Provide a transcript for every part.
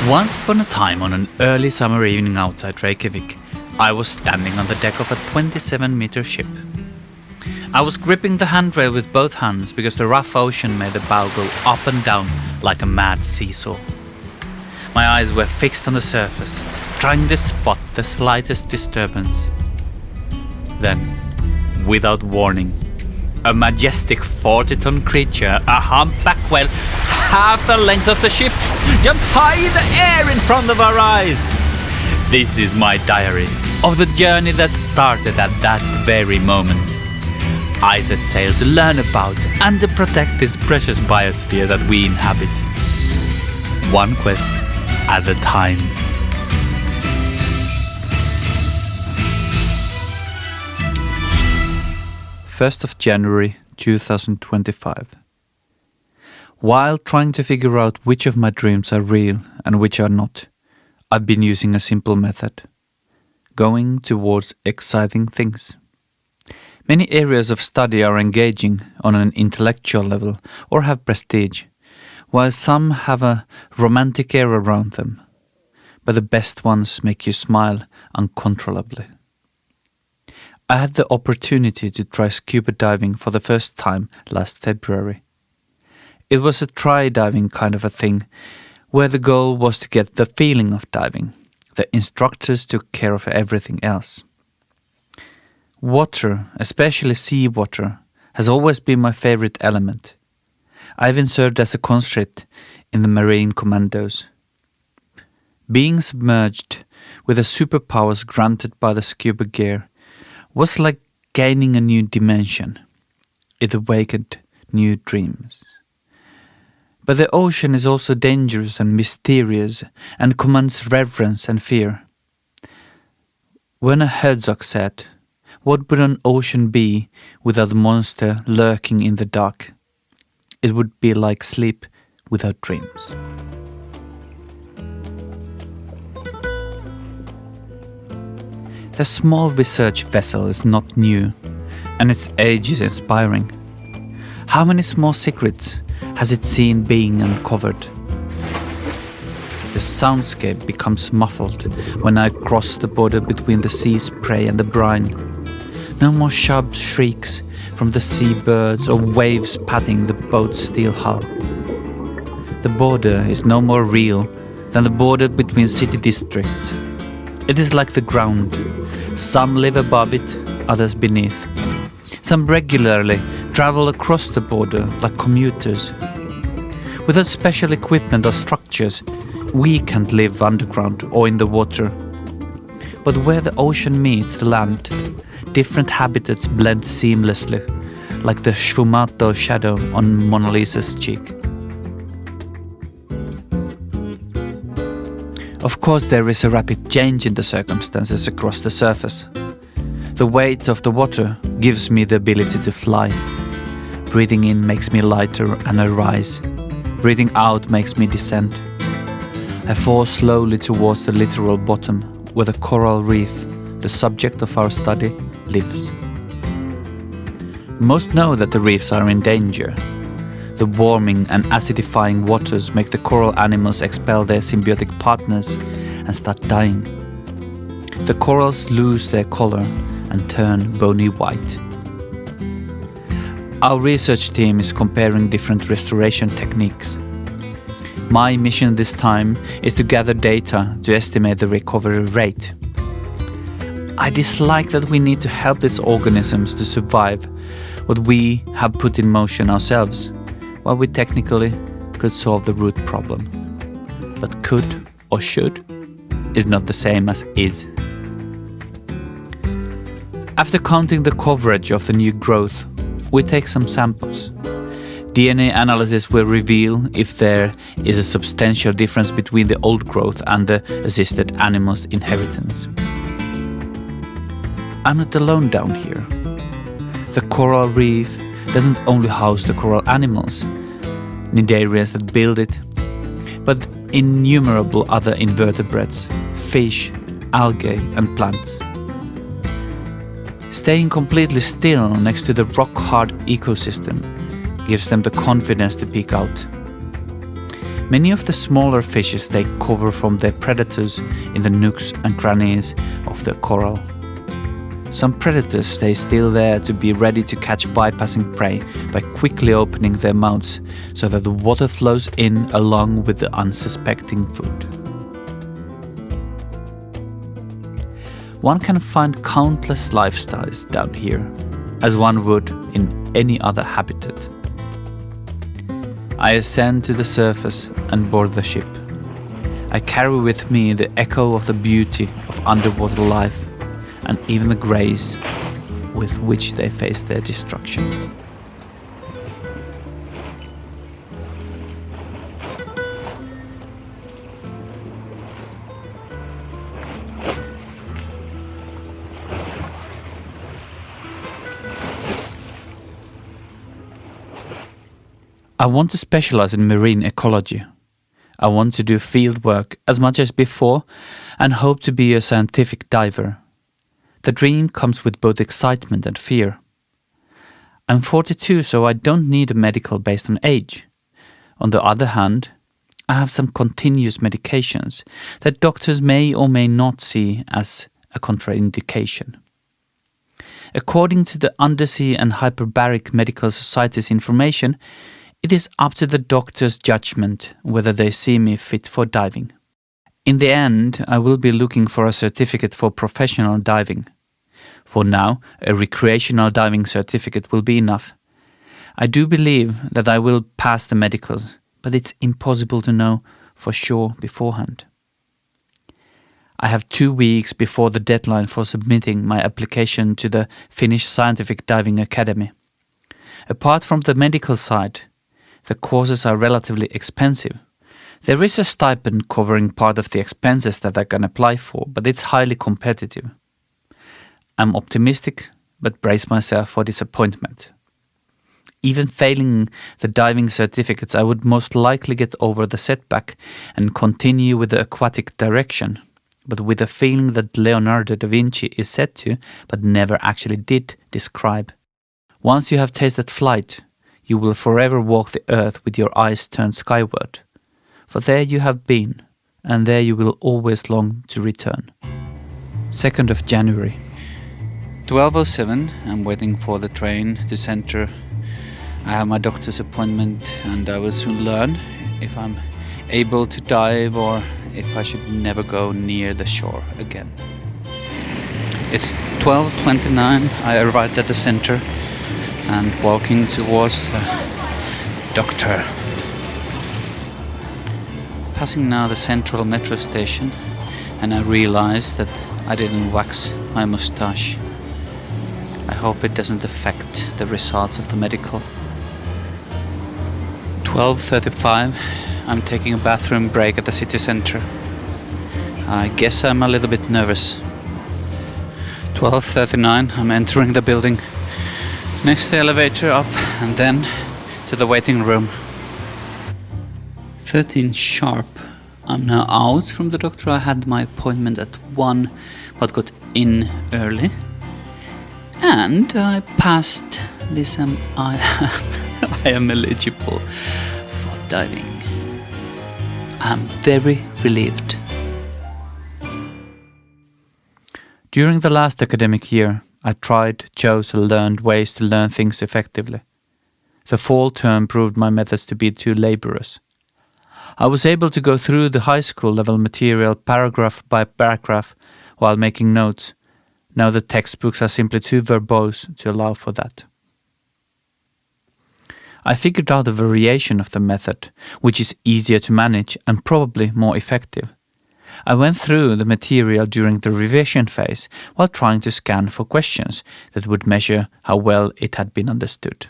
Once upon a time, on an early summer evening outside Reykjavik, I was standing on the deck of a 27-meter ship. I was gripping the handrail with both hands because the rough ocean made the bow go up and down like a mad seesaw. My eyes were fixed on the surface, trying to spot the slightest disturbance. Then, without warning, a majestic 40-ton creature, a humpback whale, half the length of the ship, jumped high in the air in front of our eyes. This is my diary of the journey that started at that very moment. I set sail to learn about and to protect this precious biosphere that we inhabit. One quest at a time. 1st of January 2025. While trying to figure out which of my dreams are real and which are not, I've been using a simple method: going towards exciting things. Many areas of study are engaging on an intellectual level or have prestige, while some have a romantic air around them. But the best ones make you smile uncontrollably. I had the opportunity to try scuba diving for the first time last February. It was a try diving kind of a thing, where the goal was to get the feeling of diving. The instructors took care of everything else. Water, especially seawater, has always been my favorite element. I even served as a conscript in the Marine Commandos. Being submerged with the superpowers granted by the scuba gear was like gaining a new dimension. It awakened new dreams. But the ocean is also dangerous and mysterious and commands reverence and fear. Werner Herzog said, "What would an ocean be without a monster lurking in the dark? It would be like sleep without dreams." The small research vessel is not new, and its age is inspiring. How many small secrets has it seen being uncovered? The soundscape becomes muffled when I cross the border between the sea spray and the brine. No more sharp shrieks from the seabirds or waves patting the boat's steel hull. The border is no more real than the border between city districts. It is like the ground. Some live above it, others beneath. Some regularly travel across the border like commuters. Without special equipment or structures, we can't live underground or in the water. But where the ocean meets the land, different habitats blend seamlessly, like the sfumato shadow on Mona Lisa's cheek. Of course, there is a rapid change in the circumstances across the surface. The weight of the water gives me the ability to fly. Breathing in makes me lighter and I rise. Breathing out makes me descend. I fall slowly towards the literal bottom, where the coral reef, the subject of our study, lives. Most know that the reefs are in danger. The warming and acidifying waters make the coral animals expel their symbiotic partners and start dying. The corals lose their color and turn bony white. Our research team is comparing different restoration techniques. My mission this time is to gather data to estimate the recovery rate. I dislike that we need to help these organisms to survive what we have put in motion ourselves, while we technically could solve the root problem. But could or should is not the same as is. After counting the coverage of the new growth, we take some samples. DNA analysis will reveal if there is a substantial difference between the old growth and the assisted animal's inheritance. I'm not alone down here. The coral reef doesn't only house the coral animals, cnidarians that build it, but innumerable other invertebrates, fish, algae and plants. Staying completely still next to the rock-hard ecosystem gives them the confidence to peek out. Many of the smaller fishes take cover from their predators in the nooks and crannies of the coral. Some predators stay still there to be ready to catch bypassing prey by quickly opening their mouths so that the water flows in along with the unsuspecting food. One can find countless lifestyles down here, as one would in any other habitat. I ascend to the surface and board the ship. I carry with me the echo of the beauty of underwater life and even the grace with which they face their destruction. I want to specialize in marine ecology. I want to do field work as much as before and hope to be a scientific diver. The dream comes with both excitement and fear. I'm 42, so I don't need a medical based on age. On the other hand, I have some continuous medications that doctors may or may not see as a contraindication. According to the Undersea and Hyperbaric Medical Society's information, it is up to the doctor's judgment whether they see me fit for diving. In the end, I will be looking for a certificate for professional diving. For now, a recreational diving certificate will be enough. I do believe that I will pass the medicals, but it's impossible to know for sure beforehand. I have 2 weeks before the deadline for submitting my application to the Finnish Scientific Diving Academy. Apart from the medical side, the courses are relatively expensive. There is a stipend covering part of the expenses that I can apply for, but it's highly competitive. I'm optimistic, but brace myself for disappointment. Even failing the diving certificates, I would most likely get over the setback and continue with the aquatic direction, but with a feeling that Leonardo da Vinci is said to, but never actually did, describe. Once you have tasted flight, you will forever walk the earth with your eyes turned skyward. For there you have been, and there you will always long to return. 2nd of January. 12:07, I'm waiting for the train to Centre. I have my doctor's appointment and I will soon learn if I'm able to dive or if I should never go near the shore again. It's 12:29, I arrived at the Centre and walking towards the doctor. Passing now the central metro station, and I realize that I didn't wax my mustache. I hope it doesn't affect the results of the medical. 12:35, I'm taking a bathroom break at the city centre. I guess I'm a little bit nervous. 12:39, I'm entering the building. Next the elevator up and then to the waiting room. 13 sharp. I'm now out from the doctor. I had my appointment at 1 but got in early. And I passed this I am eligible for diving. I'm very relieved. During the last academic year, I tried, chose and learned ways to learn things effectively. The fall term proved my methods to be too laborious. I was able to go through the high school level material paragraph by paragraph while making notes. Now the textbooks are simply too verbose to allow for that. I figured out a variation of the method, which is easier to manage and probably more effective. I went through the material during the revision phase while trying to scan for questions that would measure how well it had been understood.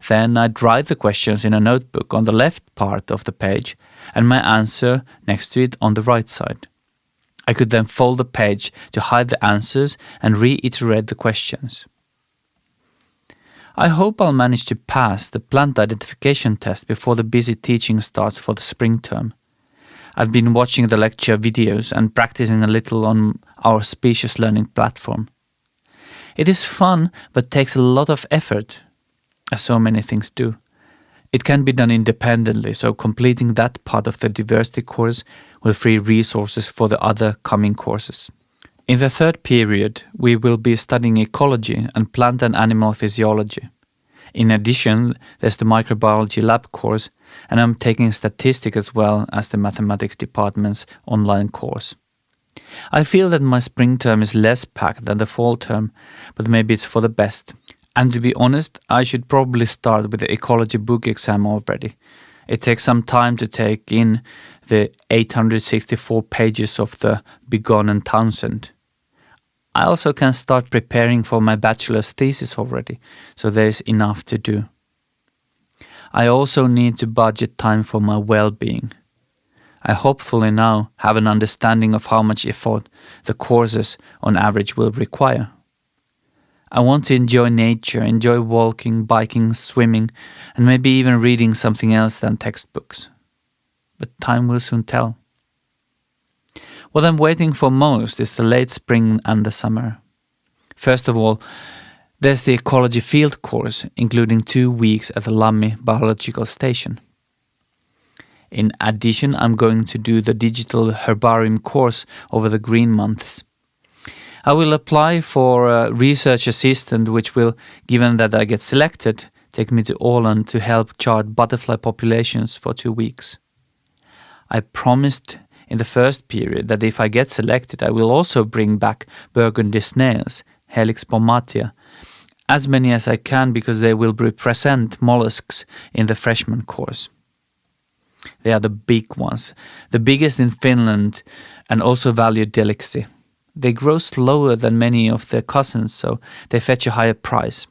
Then I'd write the questions in a notebook on the left part of the page and my answer next to it on the right side. I could then fold the page to hide the answers and reiterate the questions. I hope I'll manage to pass the plant identification test before the busy teaching starts for the spring term. I've been watching the lecture videos and practicing a little on our species learning platform. It is fun but takes a lot of effort, as so many things do. It can be done independently, so completing that part of the diversity course will free resources for the other coming courses. In the third period, we will be studying ecology and plant and animal physiology. In addition, there's the microbiology lab course, and I'm taking statistics as well as the mathematics department's online course. I feel that my spring term is less packed than the fall term, but maybe it's for the best. And to be honest, I should probably start with the ecology book exam already. It takes some time to take in the 864 pages of the Bigon and Townsend. I also can start preparing for my bachelor's thesis already, so there's enough to do. I also need to budget time for my well-being. I hopefully now have an understanding of how much effort the courses on average will require. I want to enjoy nature, enjoy walking, biking, swimming, and maybe even reading something else than textbooks. But time will soon tell. What I'm waiting for most is the late spring and the summer. First of all, there's the ecology field course, including 2 weeks at the Lammi Biological Station. In addition, I'm going to do the digital herbarium course over the green months. I will apply for a research assistant, which will, given that I get selected, take me to Åland to help chart butterfly populations for 2 weeks. I promised in the first period that if I get selected, I will also bring back burgundy snails, Helix pomatia, as many as I can because they will represent mollusks in the freshman course. They are the big ones, the biggest in Finland and also valued delicacy. They grow slower than many of their cousins, so they fetch a higher price.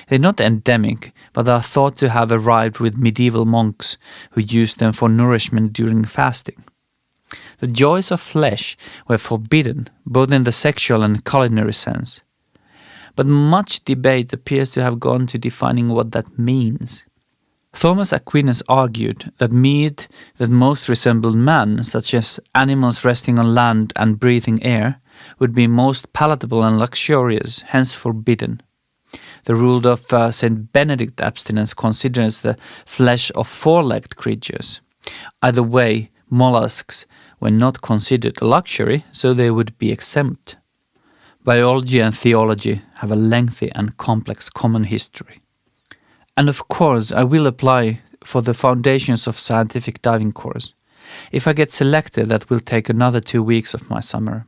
They're not endemic, but are thought to have arrived with medieval monks who used them for nourishment during fasting. The joys of flesh were forbidden, both in the sexual and culinary sense. But much debate appears to have gone to defining what that means. Thomas Aquinas argued that meat that most resembled man, such as animals resting on land and breathing air, would be most palatable and luxurious, hence forbidden. The rule of St. Benedict abstinence considers the flesh of four-legged creatures. Either way, mollusks were not considered a luxury, so they would be exempt. Biology and theology have a lengthy and complex common history. And of course, I will apply for the Foundations of Scientific Diving course. If I get selected, that will take another 2 weeks of my summer.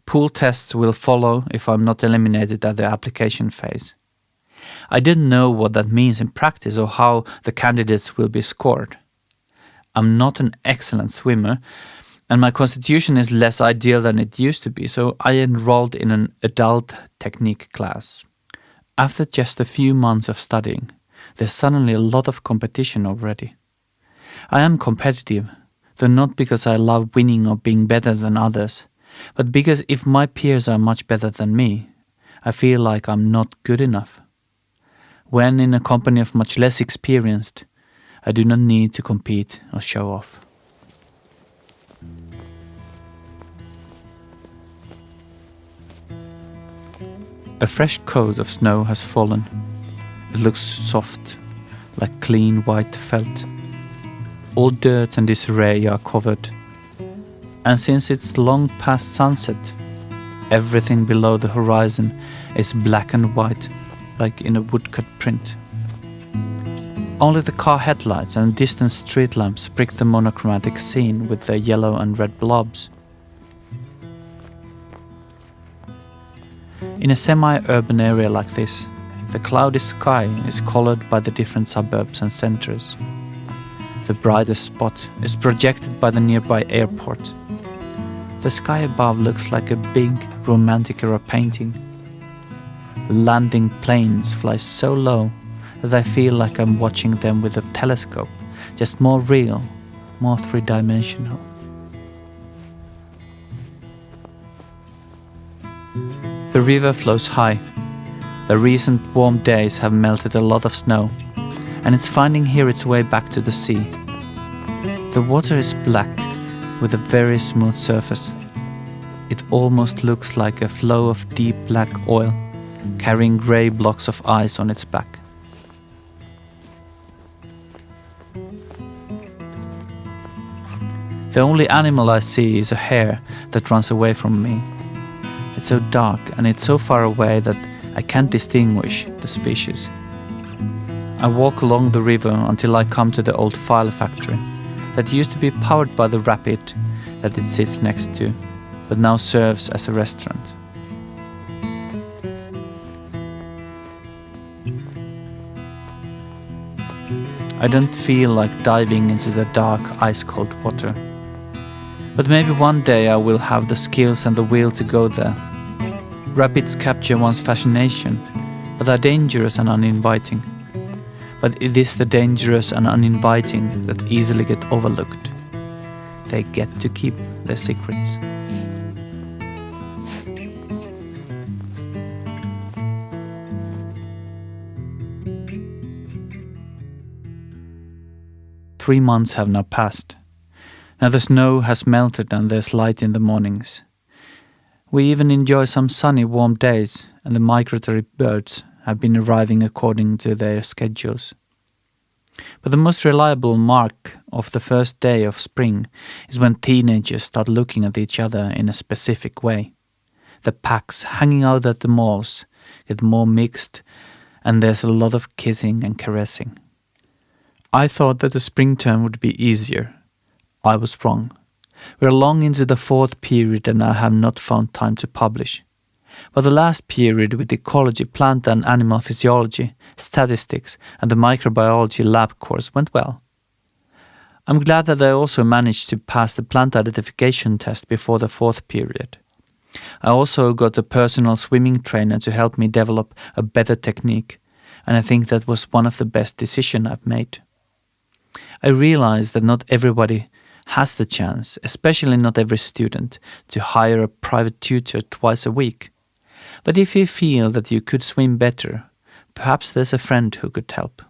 Pool tests will follow if I'm not eliminated at the application phase. I didn't know what that means in practice or how the candidates will be scored. I'm not an excellent swimmer, and my constitution is less ideal than it used to be, so I enrolled in an adult technique class. After just a few months of studying, there's suddenly a lot of competition already. I am competitive, though not because I love winning or being better than others, but because if my peers are much better than me, I feel like I'm not good enough. When in a company of much less experienced, I do not need to compete or show off. A fresh coat of snow has fallen. It looks soft, like clean white felt. All dirt and disarray are covered. And since it's long past sunset, everything below the horizon is black and white, like in a woodcut print. Only the car headlights and distant street lamps prick the monochromatic scene with their yellow and red blobs. In a semi-urban area like this, the cloudy sky is colored by the different suburbs and centers. The brightest spot is projected by the nearby airport. The sky above looks like a big romantic era painting. The landing planes fly so low that I feel like I'm watching them with a telescope, just more real, more three-dimensional. The river flows high. The recent warm days have melted a lot of snow, and it's finding here its way back to the sea. The water is black, with a very smooth surface. It almost looks like a flow of deep black oil, carrying grey blocks of ice on its back. The only animal I see is a hare that runs away from me. It's so dark and it's so far away that I can't distinguish the species. I walk along the river until I come to the old file factory that used to be powered by the rapid that it sits next to, but now serves as a restaurant. I don't feel like diving into the dark, ice-cold water. But maybe one day I will have the skills and the will to go there. Rapids capture one's fascination, but are dangerous and uninviting. But it is the dangerous and uninviting that easily get overlooked. They get to keep their secrets. Three months have now passed. Now the snow has melted and there's light in the mornings. We even enjoy some sunny, warm days, and the migratory birds have been arriving according to their schedules. But the most reliable mark of the first day of spring is when teenagers start looking at each other in a specific way. The packs hanging out at the malls get more mixed, and there's a lot of kissing and caressing. I thought that the spring term would be easier. I was wrong. We're long into the fourth period and I have not found time to publish. But the last period with ecology, plant and animal physiology, statistics and the microbiology lab course went well. I'm glad that I also managed to pass the plant identification test before the fourth period. I also got a personal swimming trainer to help me develop a better technique, and I think that was one of the best decisions I've made. I realized that not everybody has the chance, especially not every student, to hire a private tutor twice a week. But if you feel that you could swim better, perhaps there's a friend who could help.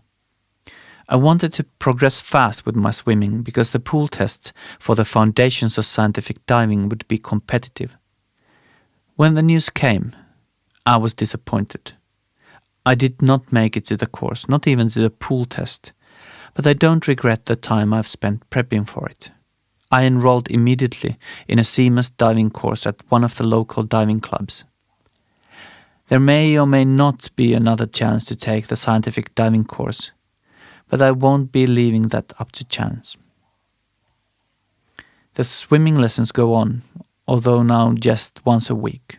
I wanted to progress fast with my swimming because the pool tests for the foundations of scientific diving would be competitive. When the news came, I was disappointed. I did not make it to the course, not even to the pool test, but I don't regret the time I've spent prepping for it. I enrolled immediately in a CMAS diving course at one of the local diving clubs. There may or may not be another chance to take the scientific diving course, but I won't be leaving that up to chance. The swimming lessons go on, although now just once a week.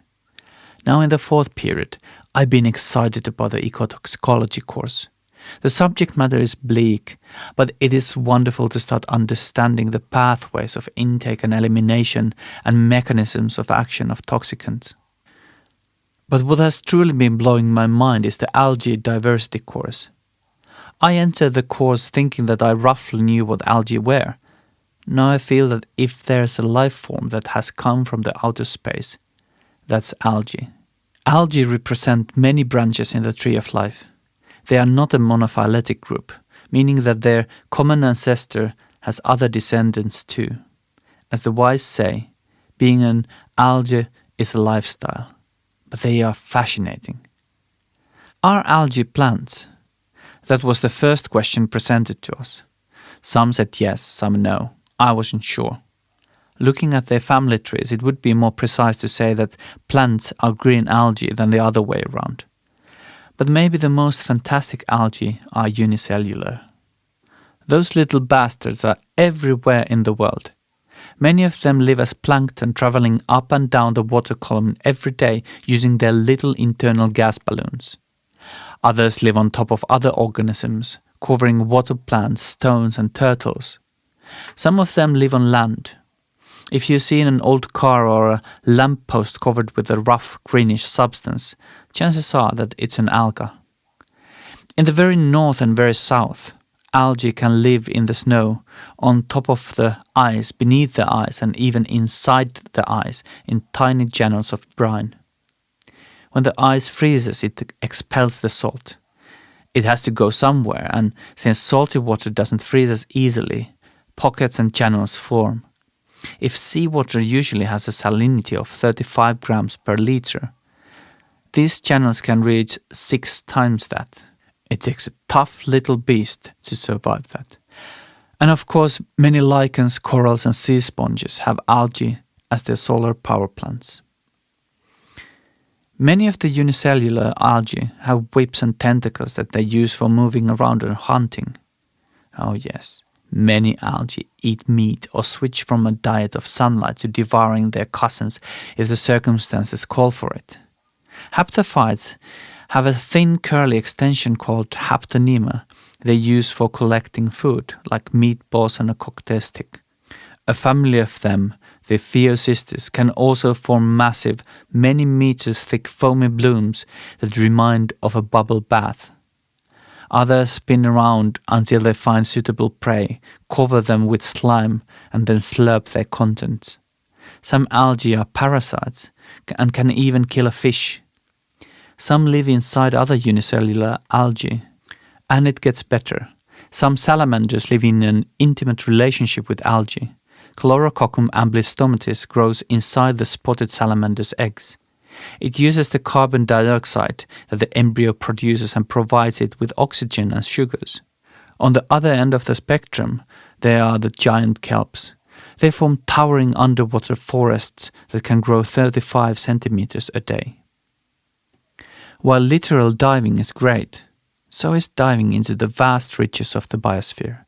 Now in the fourth period, I've been excited about the ecotoxicology course. The subject matter is bleak, but it is wonderful to start understanding the pathways of intake and elimination and mechanisms of action of toxicants. But what has truly been blowing my mind is the algae diversity course. I entered the course thinking that I roughly knew what algae were. Now I feel that if there's a life form that has come from the outer space, that's algae. Algae represent many branches in the tree of life. They are not a monophyletic group, meaning that their common ancestor has other descendants too. As the wise say, being an algae is a lifestyle, but they are fascinating. Are algae plants? That was the first question presented to us. Some said yes, some no. I wasn't sure. Looking at their family trees, it would be more precise to say that plants are green algae than the other way around. But maybe the most fantastic algae are unicellular. Those little bastards are everywhere in the world. Many of them live as plankton, traveling up and down the water column every day using their little internal gas balloons. Others live on top of other organisms, covering water plants, stones and turtles. Some of them live on land. If you see an old car or a lamppost covered with a rough greenish substance, chances are that it's an alga. In the very north and very south, algae can live in the snow, on top of the ice, beneath the ice, and even inside the ice in tiny channels of brine. When the ice freezes, it expels the salt. It has to go somewhere, and since salty water doesn't freeze as easily, pockets and channels form. If seawater usually has a salinity of 35 grams per liter, these channels can reach 6 times that. It takes a tough little beast to survive that. And of course, many lichens, corals and sea sponges have algae as their solar power plants. Many of the unicellular algae have whips and tentacles that they use for moving around and hunting. Oh yes, many algae eat meat or switch from a diet of sunlight to devouring their cousins if the circumstances call for it. Haptophytes have a thin curly extension called haptonema they use for collecting food, like meatballs and a cocktail stick. A family of them, the Phaeocystis, can also form massive, many meters thick foamy blooms that remind of a bubble bath. Others spin around until they find suitable prey, cover them with slime, and then slurp their contents. Some algae are parasites and can even kill a fish. Some live inside other unicellular algae. And it gets better. Some salamanders live in an intimate relationship with algae. Chlorococcum amblistomatis grows inside the spotted salamander's eggs. It uses the carbon dioxide that the embryo produces and provides it with oxygen and sugars. On the other end of the spectrum, there are the giant kelps. They form towering underwater forests that can grow 35 centimeters a day. While literal diving is great, so is diving into the vast reaches of the biosphere.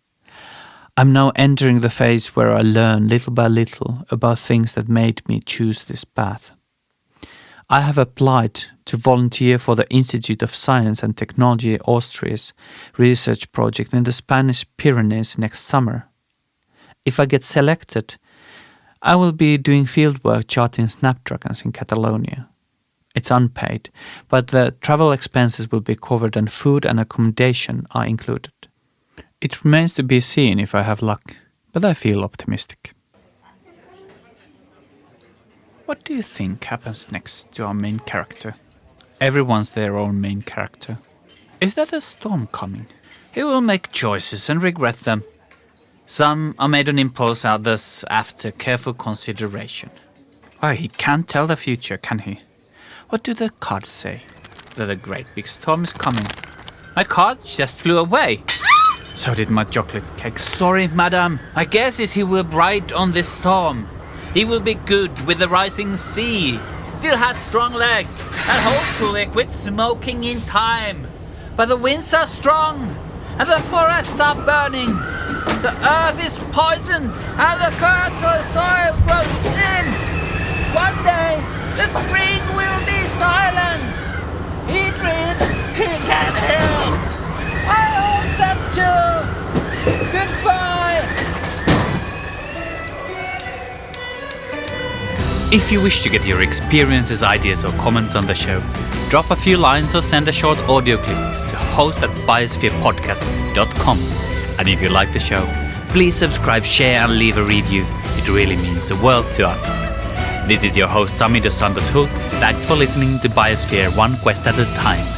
I'm now entering the phase where I learn little by little about things that made me choose this path. I have applied to volunteer for the Institute of Science and Technology Austria's research project in the Spanish Pyrenees next summer. If I get selected, I will be doing fieldwork charting snapdragons in Catalonia. It's unpaid, but the travel expenses will be covered and food and accommodation are included. It remains to be seen if I have luck, but I feel optimistic. What do you think happens next to our main character? Everyone's their own main character. Is that a storm coming? He will make choices and regret them. Some are made on impulse, others after careful consideration. Why, he can't tell the future, can he? What do the cards say? That a great big storm is coming. My card just flew away. So did my chocolate cake. Sorry, madam. My guess is he will ride on this storm. He will be good with the rising sea. Still has strong legs and hopefully quit smoking in time. But the winds are strong and the forests are burning. The earth is poisoned and the fertile soil grows thin. One day the spring will be silent. He dreams he can heal. I hope that too. Goodbye. If you wish to get your experiences, ideas or comments on the show, drop a few lines or send a short audio clip to host@biospherepodcast.com. And if you like the show, please subscribe, share and leave a review. It really means the world to us. This is your host Sami dos Santos Hult. Thanks for listening to Biosphere one quest at a time.